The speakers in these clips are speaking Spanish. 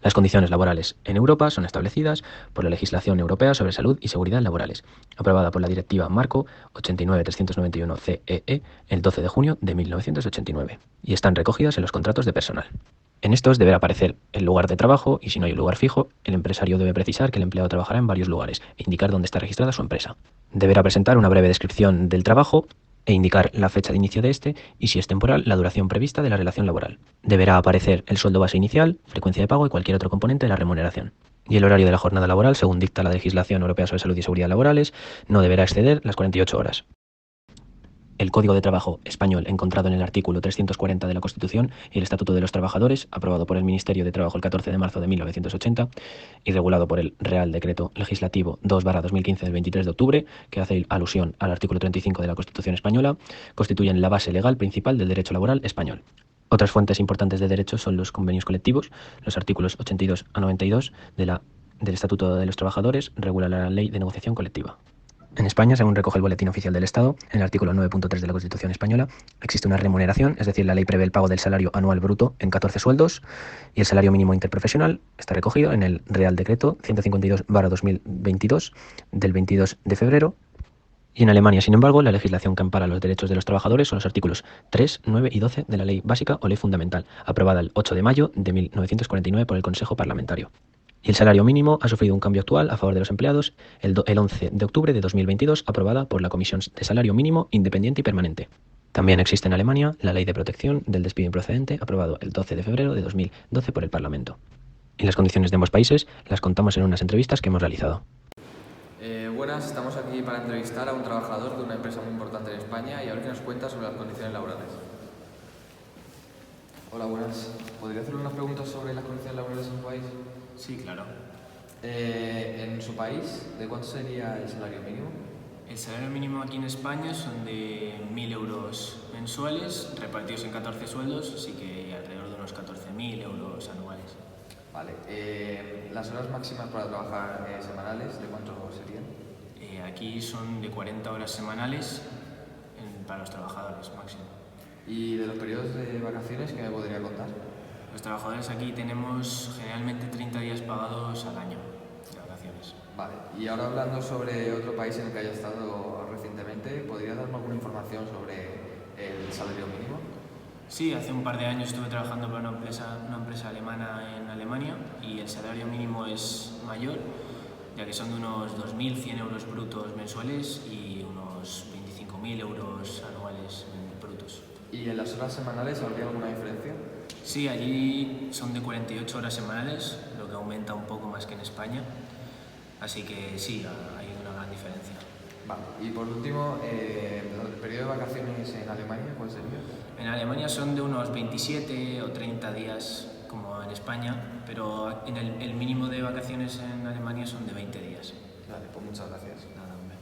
Las condiciones laborales en Europa son establecidas por la legislación europea sobre salud y seguridad laborales, aprobada por la Directiva Marco 89/391/CEE el 12 de junio de 1989, y están recogidas en los contratos de personal. En estos deberá aparecer el lugar de trabajo y, si no hay un lugar fijo, el empresario debe precisar que el empleado trabajará en varios lugares e indicar dónde está registrada su empresa. Deberá presentar una breve descripción del trabajo e indicar la fecha de inicio de este y, si es temporal, la duración prevista de la relación laboral. Deberá aparecer el sueldo base inicial, frecuencia de pago y cualquier otro componente de la remuneración. Y el horario de la jornada laboral, según dicta la legislación europea sobre salud y seguridad laborales, no deberá exceder las 48 horas. El Código de Trabajo español, encontrado en el artículo 340 de la Constitución, y el Estatuto de los Trabajadores, aprobado por el Ministerio de Trabajo el 14 de marzo de 1980 y regulado por el Real Decreto Legislativo 2/2015 del 23 de octubre, que hace alusión al artículo 35 de la Constitución española, constituyen la base legal principal del derecho laboral español. Otras fuentes importantes de derecho son los convenios colectivos. Los artículos 82 a 92 del Estatuto de los Trabajadores regula la ley de negociación colectiva. En España, según recoge el Boletín Oficial del Estado, en el artículo 9.3 de la Constitución española, existe una remuneración, es decir, la ley prevé el pago del salario anual bruto en 14 sueldos, y el salario mínimo interprofesional está recogido en el Real Decreto 152/2022 del 22 de febrero. Y en Alemania, sin embargo, la legislación que ampara los derechos de los trabajadores son los artículos 3, 9 y 12 de la Ley Básica o Ley Fundamental, aprobada el 8 de mayo de 1949 por el Consejo Parlamentario. Y el salario mínimo ha sufrido un cambio actual a favor de los empleados el 11 de octubre de 2022, aprobada por la Comisión de Salario Mínimo Independiente y Permanente. También existe en Alemania la Ley de Protección del Despido Improcedente, aprobado el 12 de febrero de 2012 por el Parlamento. Y las condiciones de ambos países las contamos en unas entrevistas que hemos realizado. Buenas, estamos aquí para entrevistar a un trabajador de una empresa muy importante en España y a ver qué nos cuenta sobre las condiciones laborales. Hola, buenas. ¿Podría hacerle unas preguntas sobre las condiciones laborales en su país? Sí, claro. En su país, ¿de cuánto sería el salario mínimo? El salario mínimo aquí en España son de 1.000 euros mensuales, repartidos en 14 sueldos, así que alrededor de unos 14.000 euros anuales. Vale. ¿Las horas máximas para trabajar semanales, de cuánto serían? Aquí son de 40 horas semanales para los trabajadores máximo. ¿Y de los periodos de vacaciones qué me podría contar? Los trabajadores aquí tenemos generalmente 30 días pagados al año de vacaciones. Vale. Y ahora, hablando sobre otro país en el que haya estado recientemente, ¿podría darme alguna información sobre el salario mínimo? Sí, hace un par de años estuve trabajando para una empresa alemana en Alemania, y el salario mínimo es mayor, ya que son de unos 2.100 euros brutos mensuales y unos 25.000 euros anuales brutos. ¿Y en las horas semanales habría alguna diferencia? Sí, allí son de 48 horas semanales, lo que aumenta un poco más que en España, así que sí, hay una gran diferencia. Vale. Y por último, el periodo de vacaciones en Alemania, ¿cuál sería? En Alemania son de unos 27 o 30 días, como en España, pero el mínimo de vacaciones en Alemania son de 20 días. Vale, pues muchas gracias. Nada, hombre.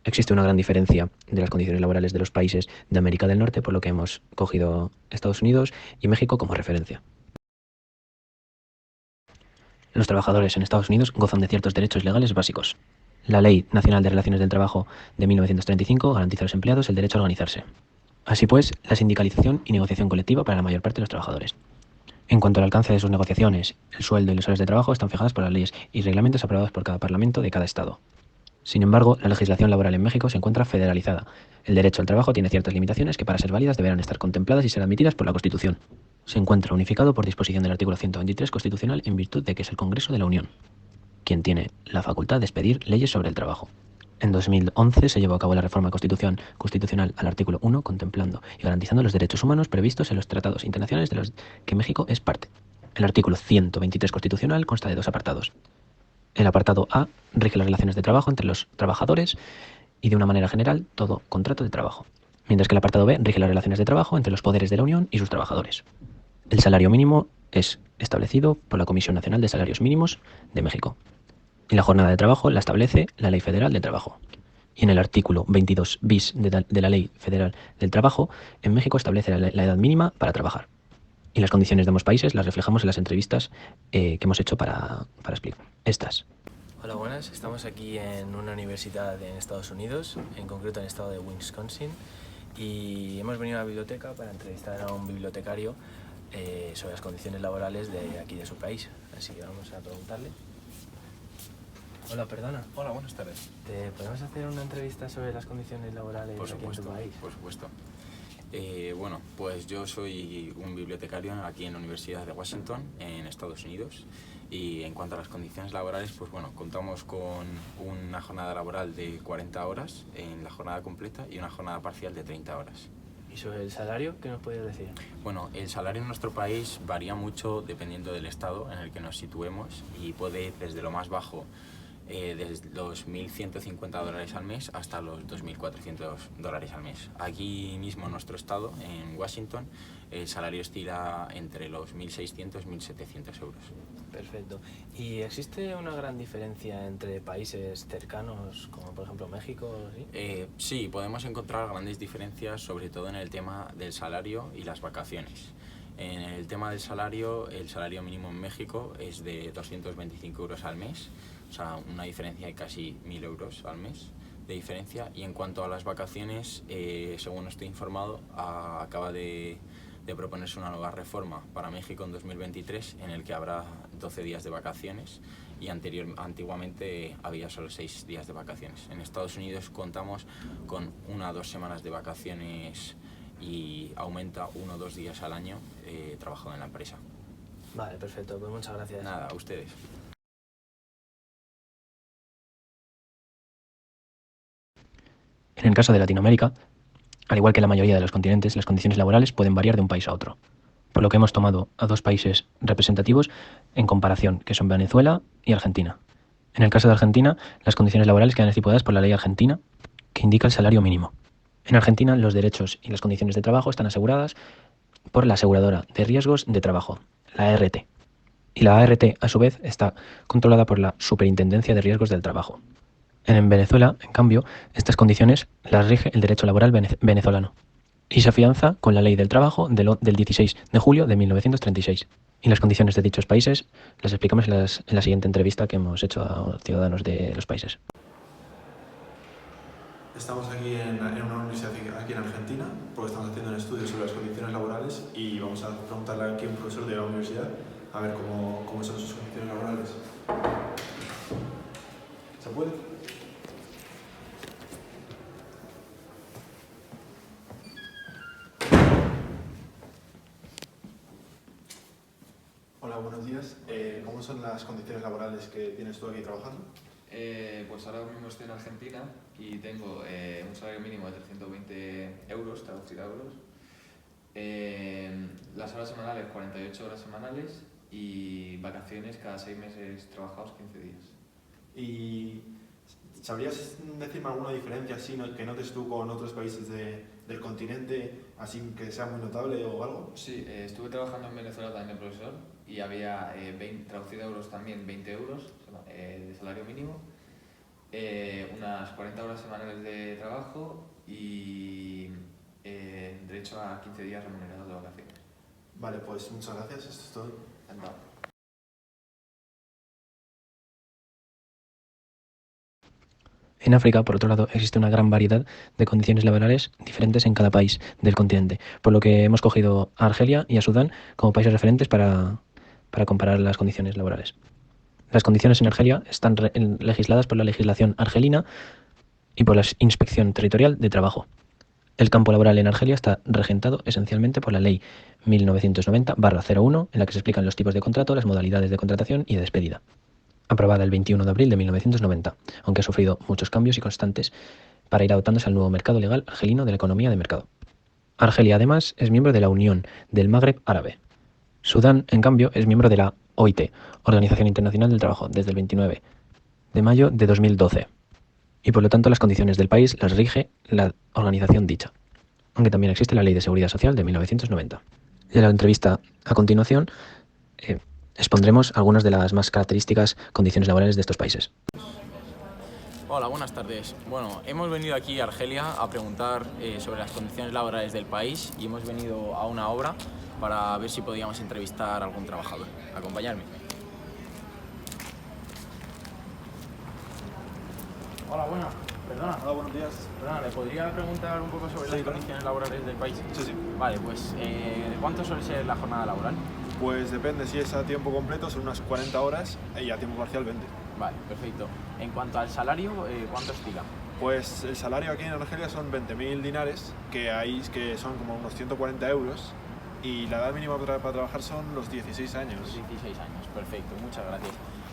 Existe una gran diferencia de las condiciones laborales de los países de América del Norte, por lo que hemos cogido Estados Unidos y México como referencia. Los trabajadores en Estados Unidos gozan de ciertos derechos legales básicos. La Ley Nacional de Relaciones del Trabajo de 1935 garantiza a los empleados el derecho a organizarse. Así pues, la sindicalización y negociación colectiva para la mayor parte de los trabajadores. En cuanto al alcance de sus negociaciones, el sueldo y las horas de trabajo están fijadas por las leyes y reglamentos aprobados por cada parlamento de cada estado. Sin embargo, la legislación laboral en México se encuentra federalizada. El derecho al trabajo tiene ciertas limitaciones que, para ser válidas, deberán estar contempladas y ser admitidas por la Constitución. Se encuentra unificado por disposición del artículo 123 constitucional, en virtud de que es el Congreso de la Unión quien tiene la facultad de expedir leyes sobre el trabajo. En 2011 se llevó a cabo la reforma constitucional al artículo 1, contemplando y garantizando los derechos humanos previstos en los tratados internacionales de los que México es parte. El artículo 123 constitucional consta de dos apartados. El apartado A rige las relaciones de trabajo entre los trabajadores y, de una manera general, todo contrato de trabajo, mientras que el apartado B rige las relaciones de trabajo entre los poderes de la Unión y sus trabajadores. El salario mínimo es establecido por la Comisión Nacional de Salarios Mínimos de México, y la jornada de trabajo la establece la Ley Federal del Trabajo. Y en el artículo 22 bis de la Ley Federal del Trabajo, en México establece la edad mínima para trabajar. Y las condiciones de ambos países las reflejamos en las entrevistas que hemos hecho para explicar estas. Hola, buenas. Estamos aquí en una universidad en Estados Unidos, en concreto en el estado de Wisconsin, y hemos venido a la biblioteca para entrevistar a un bibliotecario sobre las condiciones laborales de aquí de su país. Así que vamos a preguntarle. Hola, perdona. Hola, buenas tardes. ¿Te podemos hacer una entrevista sobre las condiciones laborales Por aquí en supuesto, tu país? por supuesto. Bueno, pues yo soy un bibliotecario aquí en la Universidad de Washington, en Estados Unidos. Y en cuanto a las condiciones laborales, pues bueno, contamos con una jornada laboral de 40 horas en la jornada completa y una jornada parcial de 30 horas. ¿Y sobre el salario, qué nos podrías decir? Bueno, el salario en nuestro país varía mucho dependiendo del estado en el que nos situemos y puede ir desde lo más bajo, desde los $1.150 al mes hasta los $2.400 al mes. Aquí mismo en nuestro estado, en Washington, el salario oscila entre los 1.600 y 1.700 euros. Perfecto. ¿Y existe una gran diferencia entre países cercanos, como por ejemplo México? ¿Sí? Sí, podemos encontrar grandes diferencias, sobre todo en el tema del salario y las vacaciones. En el tema del salario, el salario mínimo en México es de 225 euros al mes, o sea, una diferencia de casi 1.000 euros al mes de diferencia. Y en cuanto a las vacaciones, según estoy informado, acaba de proponerse una nueva reforma para México en 2023 en el que habrá 12 días de vacaciones y antiguamente había solo 6 días de vacaciones. En Estados Unidos contamos con 1 o 2 semanas de vacaciones y aumenta 1 o 2 días al año trabajando en la empresa. Vale, perfecto, pues muchas gracias. Nada, a ustedes. En el caso de Latinoamérica, al igual que la mayoría de los continentes, las condiciones laborales pueden variar de un país a otro, por lo que hemos tomado a 2 países representativos en comparación, que son Venezuela y Argentina. En el caso de Argentina, las condiciones laborales quedan estipuladas por la ley argentina, que indica el salario mínimo. En Argentina, los derechos y las condiciones de trabajo están aseguradas por la aseguradora de riesgos de trabajo, la ART. Y la ART, a su vez, está controlada por la Superintendencia de Riesgos del Trabajo. En Venezuela, en cambio, estas condiciones las rige el derecho laboral venezolano y se afianza con la Ley del Trabajo del 16 de julio de 1936. Y las condiciones de dichos países las explicamos en la siguiente entrevista que hemos hecho a ciudadanos de los países. Estamos aquí en una universidad aquí en Argentina porque estamos haciendo un estudio sobre las condiciones laborales y vamos a preguntarle aquí a un profesor de la universidad a ver cómo son sus condiciones laborales. ¿Se puede? Hola, buenos días. ¿Cómo son las condiciones laborales que tienes tú aquí trabajando? Pues ahora mismo estoy en Argentina y tengo un salario mínimo de 320 euros, traducido a euros. Las horas semanales, 48 horas semanales y vacaciones cada 6 meses trabajados, 15 días. ¿Y sabrías decirme alguna diferencia así que notes tú con otros países del continente, así que sea muy notable o algo? Sí, estuve trabajando en Venezuela también de profesor y había, traducido a euros también, 20 euros de salario mínimo, unas 40 horas semanales de trabajo y derecho a 15 días remunerados de vacaciones. Vale, pues muchas gracias, esto es todo. Encantado. En África, por otro lado, existe una gran variedad de condiciones laborales diferentes en cada país del continente, por lo que hemos cogido a Argelia y a Sudán como países referentes para comparar las condiciones laborales. Las condiciones en Argelia están legisladas por la legislación argelina y por la Inspección Territorial de Trabajo. El campo laboral en Argelia está regentado esencialmente por la Ley 1990/01, en la que se explican los tipos de contrato, las modalidades de contratación y de despedida, aprobada el 21 de abril de 1990, aunque ha sufrido muchos cambios y constantes para ir adaptándose al nuevo mercado legal argelino de la economía de mercado. Argelia, además, es miembro de la Unión del Magreb Árabe. Sudán, en cambio, es miembro de la OIT, Organización Internacional del Trabajo, desde el 29 de mayo de 2012. Y por lo tanto las condiciones del país las rige la organización dicha, aunque también existe la Ley de Seguridad Social de 1990. Y en la entrevista a continuación expondremos algunas de las más características condiciones laborales de estos países. Hola, buenas tardes. Bueno, hemos venido aquí a Argelia a preguntar sobre las condiciones laborales del país y hemos venido a una obra para ver si podíamos entrevistar a algún trabajador. Acompañadme. Hola, buenas. Perdona. Hola, buenos días. Perdona, ¿le podría preguntar un poco sobre las condiciones laborales del país? Sí, sí. Vale, pues ¿cuánto suele ser la jornada laboral? Pues depende, si es a tiempo completo son unas 40 horas y a tiempo parcial 20. Vale, perfecto. En cuanto al salario, ¿cuánto oscila? Pues el salario aquí en Argelia son 20.000 dinares, que son como unos 140 euros, y la edad mínima para trabajar son los 16 años. 16 años, perfecto, muchas gracias.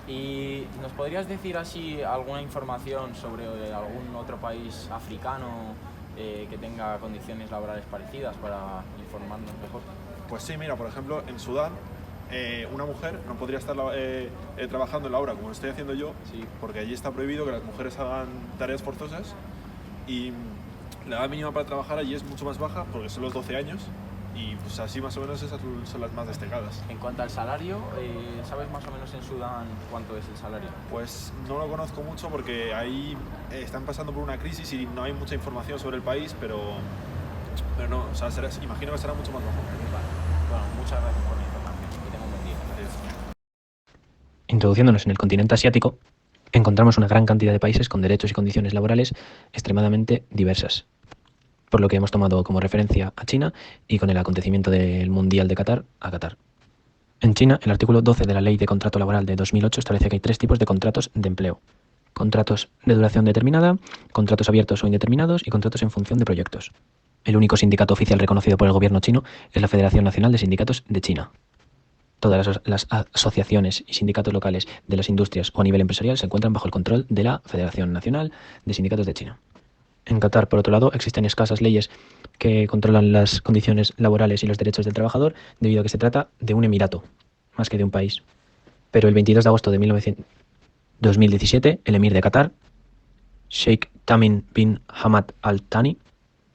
¿Y nos podrías decir así alguna información sobre algún otro país africano que tenga condiciones laborales parecidas para informarnos mejor? Pues sí, mira, por ejemplo, en Sudán, una mujer no podría estar trabajando en la obra como lo estoy haciendo yo, Sí. porque allí está prohibido que las mujeres hagan tareas forzosas, y la edad mínima para trabajar allí es mucho más baja, porque son los 12 años, y pues así más o menos esas son las más destacadas. En cuanto al salario, ¿sabes más o menos en Sudán cuánto es el salario? Pues no lo conozco mucho porque ahí están pasando por una crisis y no hay mucha información sobre el país, pero no, o sea, imagino que será mucho más bajo. Vale. Bueno, muchas gracias por la información. Que tenga un buen día. Gracias. Introduciéndonos en el continente asiático, encontramos una gran cantidad de países con derechos y condiciones laborales extremadamente diversas, por lo que hemos tomado como referencia a China y con el acontecimiento del Mundial de Qatar a Qatar. En China, el artículo 12 de la Ley de Contrato Laboral de 2008 establece que hay 3 tipos de contratos de empleo: contratos de duración determinada, contratos abiertos o indeterminados y contratos en función de proyectos. El único sindicato oficial reconocido por el gobierno chino es la Federación Nacional de Sindicatos de China. Todas las asociaciones y sindicatos locales de las industrias o a nivel empresarial se encuentran bajo el control de la Federación Nacional de Sindicatos de China. En Qatar, por otro lado, existen escasas leyes que controlan las condiciones laborales y los derechos del trabajador, debido a que se trata de un emirato, más que de un país. Pero el 22 de agosto de 2017, el emir de Qatar, Sheikh Tamim bin Hamad Al Thani,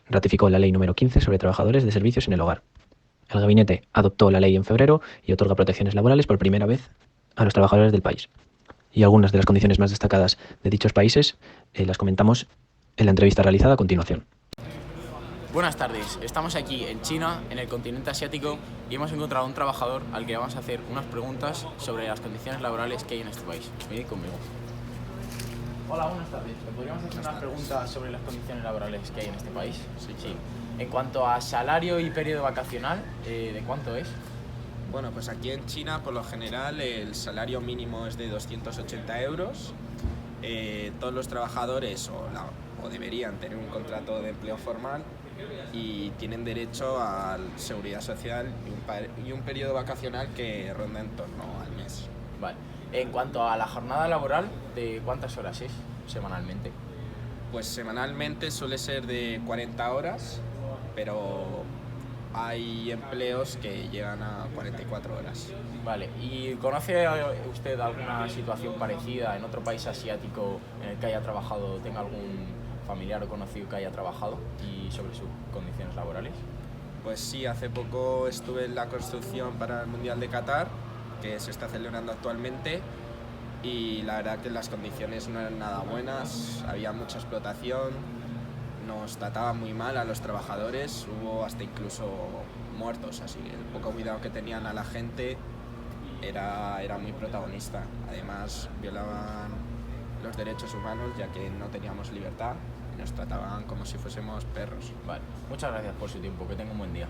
ratificó la ley número 15 sobre trabajadores de servicios en el hogar. El gabinete adoptó la ley en febrero y otorga protecciones laborales por primera vez a los trabajadores del país. Y algunas de las condiciones más destacadas de dichos países las comentamos en la entrevista realizada a continuación. Buenas tardes, estamos aquí en China, en el continente asiático, y hemos encontrado a un trabajador al que vamos a hacer unas preguntas sobre las condiciones laborales que hay en este país. Venid conmigo. Hola, buenas tardes. ¿Le podríamos hacer unas preguntas sobre las condiciones laborales que hay en este país? Sí. En cuanto a salario y periodo vacacional, ¿de cuánto es? Bueno, pues aquí en China, por lo general, el salario mínimo es de 280 euros. Todos los trabajadores o deberían tener un contrato de empleo formal y tienen derecho a seguridad social y un periodo vacacional que ronda en torno al mes. Vale. En cuanto a la jornada laboral, ¿de cuántas horas es semanalmente? Pues semanalmente suele ser de 40 horas, pero hay empleos que llegan a 44 horas. Vale, ¿y conoce usted alguna situación parecida en otro país asiático en el que haya trabajado, tenga algún familiar o conocido que haya trabajado y sobre sus condiciones laborales? Pues sí, hace poco estuve en la construcción para el Mundial de Qatar, que se está celebrando actualmente, y la verdad que las condiciones no eran nada buenas, había mucha explotación, nos trataban muy mal a los trabajadores, hubo hasta incluso muertos, así que el poco cuidado que tenían a la gente era muy protagonista. Además violaban los derechos humanos, ya que no teníamos libertad y nos trataban como si fuésemos perros. Vale, muchas gracias por su tiempo, que tenga un buen día.